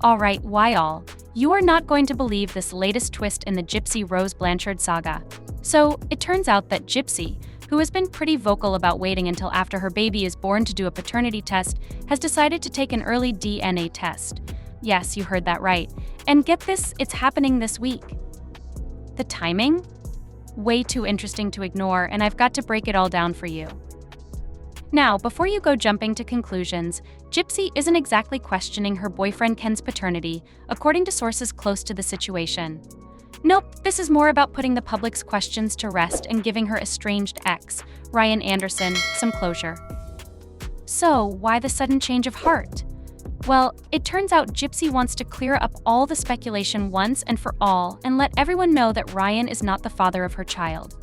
Alright, why all? You are not going to believe this latest twist in the Gypsy Rose Blanchard saga. So, it turns out that Gypsy, who has been pretty vocal about waiting until after her baby is born to do a paternity test, has decided to take an early DNA test. Yes, you heard that right. And get this, it's happening this week. The timing? Way too interesting to ignore, and I've got to break it all down for you. Now, before you go jumping to conclusions, Gypsy isn't exactly questioning her boyfriend Ken's paternity, according to sources close to the situation. Nope, this is more about putting the public's questions to rest and giving her estranged ex, Ryan Anderson, some closure. So, why the sudden change of heart? Well, it turns out Gypsy wants to clear up all the speculation once and for all and let everyone know that Ryan is not the father of her child.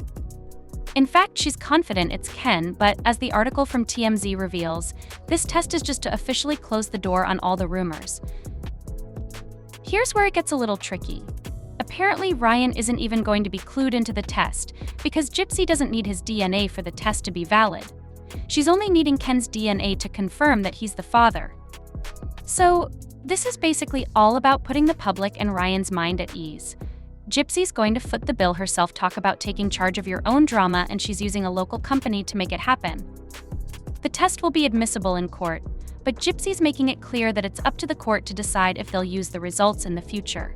In fact, she's confident it's Ken, but as the article from TMZ reveals, this test is just to officially close the door on all the rumors. Here's where it gets a little tricky. Apparently, Ryan isn't even going to be clued into the test because Gypsy doesn't need his DNA for the test to be valid. She's only needing Ken's DNA to confirm that he's the father. So, this is basically all about putting the public and Ryan's mind at ease. Gypsy's going to foot the bill herself, talk about taking charge of your own drama, and she's using a local company to make it happen. The test will be admissible in court, but Gypsy's making it clear that it's up to the court to decide if they'll use the results in the future.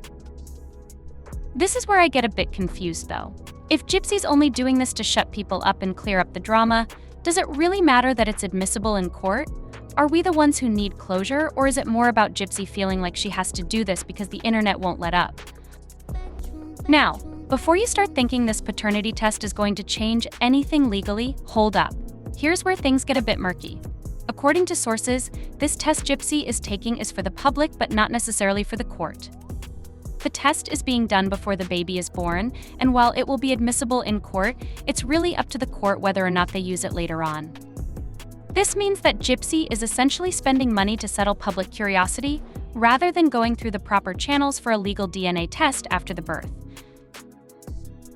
This is where I get a bit confused, though. If Gypsy's only doing this to shut people up and clear up the drama, does it really matter that it's admissible in court? Are we the ones who need closure, or is it more about Gypsy feeling like she has to do this because the internet won't let up? Now, before you start thinking this paternity test is going to change anything legally, hold up. Here's where things get a bit murky. According to sources, this test Gypsy is taking is for the public but not necessarily for the court. The test is being done before the baby is born, and while it will be admissible in court, it's really up to the court whether or not they use it later on. This means that Gypsy is essentially spending money to settle public curiosity, rather than going through the proper channels for a legal DNA test after the birth.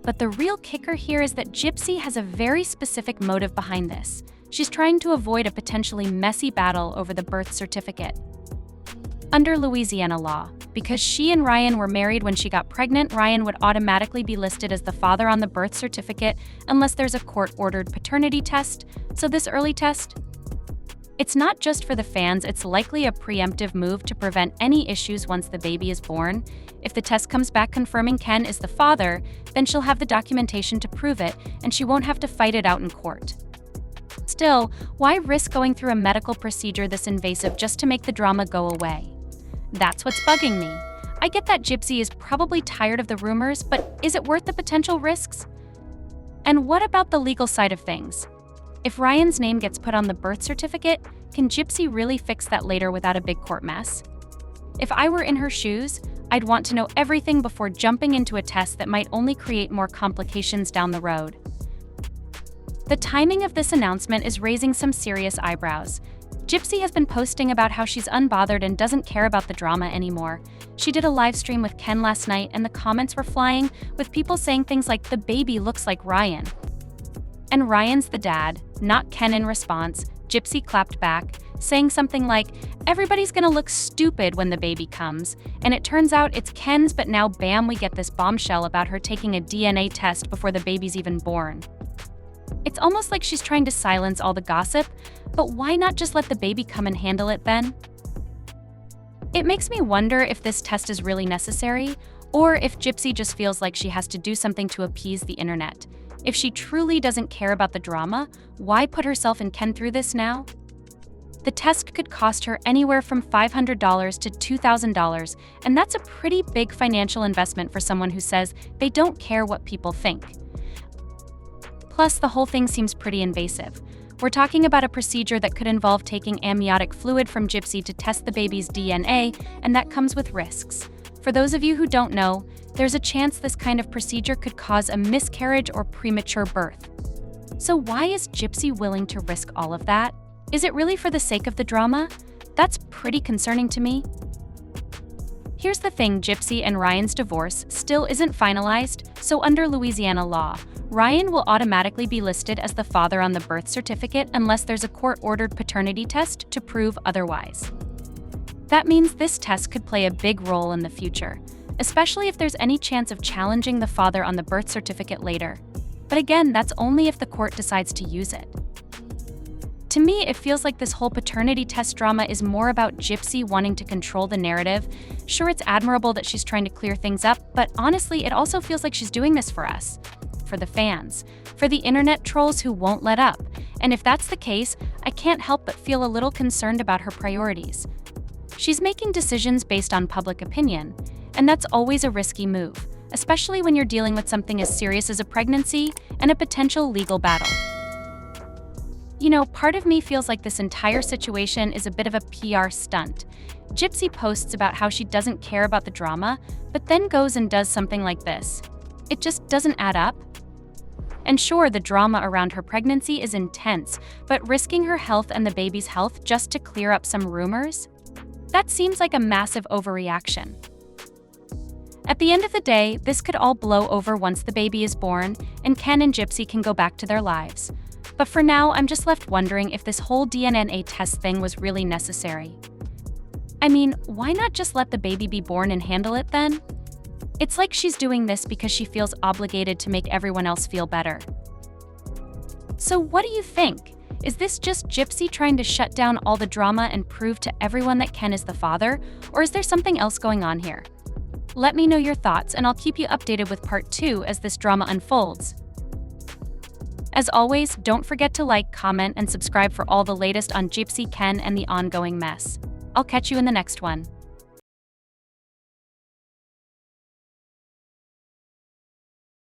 But the real kicker here is that Gypsy has a very specific motive behind this. She's trying to avoid a potentially messy battle over the birth certificate. Under Louisiana law, because she and Ryan were married when she got pregnant, Ryan would automatically be listed as the father on the birth certificate unless there's a court-ordered paternity test. So this early test? It's not just for the fans, it's likely a preemptive move to prevent any issues once the baby is born. If the test comes back confirming Ken is the father, then she'll have the documentation to prove it, and she won't have to fight it out in court. Still, why risk going through a medical procedure this invasive just to make the drama go away? That's what's bugging me. I get that Gypsy is probably tired of the rumors, but is it worth the potential risks? And what about the legal side of things? If Ryan's name gets put on the birth certificate, can Gypsy really fix that later without a big court mess? If I were in her shoes, I'd want to know everything before jumping into a test that might only create more complications down the road. The timing of this announcement is raising some serious eyebrows. Gypsy has been posting about how she's unbothered and doesn't care about the drama anymore. She did a live stream with Ken last night, and the comments were flying, with people saying things like, "The baby looks like Ryan." And Ryan's the dad, not Ken. In response, Gypsy clapped back, saying something like, "Everybody's gonna look stupid when the baby comes." And it turns out it's Ken's, but now bam, we get this bombshell about her taking a DNA test before the baby's even born. It's almost like she's trying to silence all the gossip, but why not just let the baby come and handle it then? It makes me wonder if this test is really necessary, or if Gypsy just feels like she has to do something to appease the internet. If she truly doesn't care about the drama, why put herself and Ken through this now? The test could cost her anywhere from $500 to $2,000, and that's a pretty big financial investment for someone who says they don't care what people think. Plus, the whole thing seems pretty invasive. We're talking about a procedure that could involve taking amniotic fluid from Gypsy to test the baby's DNA, and that comes with risks. For those of you who don't know, there's a chance this kind of procedure could cause a miscarriage or premature birth. So why is Gypsy willing to risk all of that? Is it really for the sake of the drama? That's pretty concerning to me. Here's the thing, Gypsy and Ryan's divorce still isn't finalized, so under Louisiana law, Ryan will automatically be listed as the father on the birth certificate unless there's a court-ordered paternity test to prove otherwise. That means this test could play a big role in the future, especially if there's any chance of challenging the father on the birth certificate later. But again, that's only if the court decides to use it. To me, it feels like this whole paternity test drama is more about Gypsy wanting to control the narrative. Sure, it's admirable that she's trying to clear things up, but honestly, it also feels like she's doing this for us, for the fans, for the internet trolls who won't let up. And if that's the case, I can't help but feel a little concerned about her priorities. She's making decisions based on public opinion, and that's always a risky move, especially when you're dealing with something as serious as a pregnancy and a potential legal battle. You know, part of me feels like this entire situation is a bit of a PR stunt. Gypsy posts about how she doesn't care about the drama, but then goes and does something like this. It just doesn't add up. And sure, the drama around her pregnancy is intense, but risking her health and the baby's health just to clear up some rumors? That seems like a massive overreaction. At the end of the day, this could all blow over once the baby is born, and Ken and Gypsy can go back to their lives. But for now, I'm just left wondering if this whole DNA test thing was really necessary. I mean, why not just let the baby be born and handle it then? It's like she's doing this because she feels obligated to make everyone else feel better. So what do you think? Is this just Gypsy trying to shut down all the drama and prove to everyone that Ken is the father, or is there something else going on here? Let me know your thoughts, and I'll keep you updated with part 2 as this drama unfolds. As always, don't forget to like, comment, and subscribe for all the latest on Gypsy, Ken, and the ongoing mess. I'll catch you in the next one.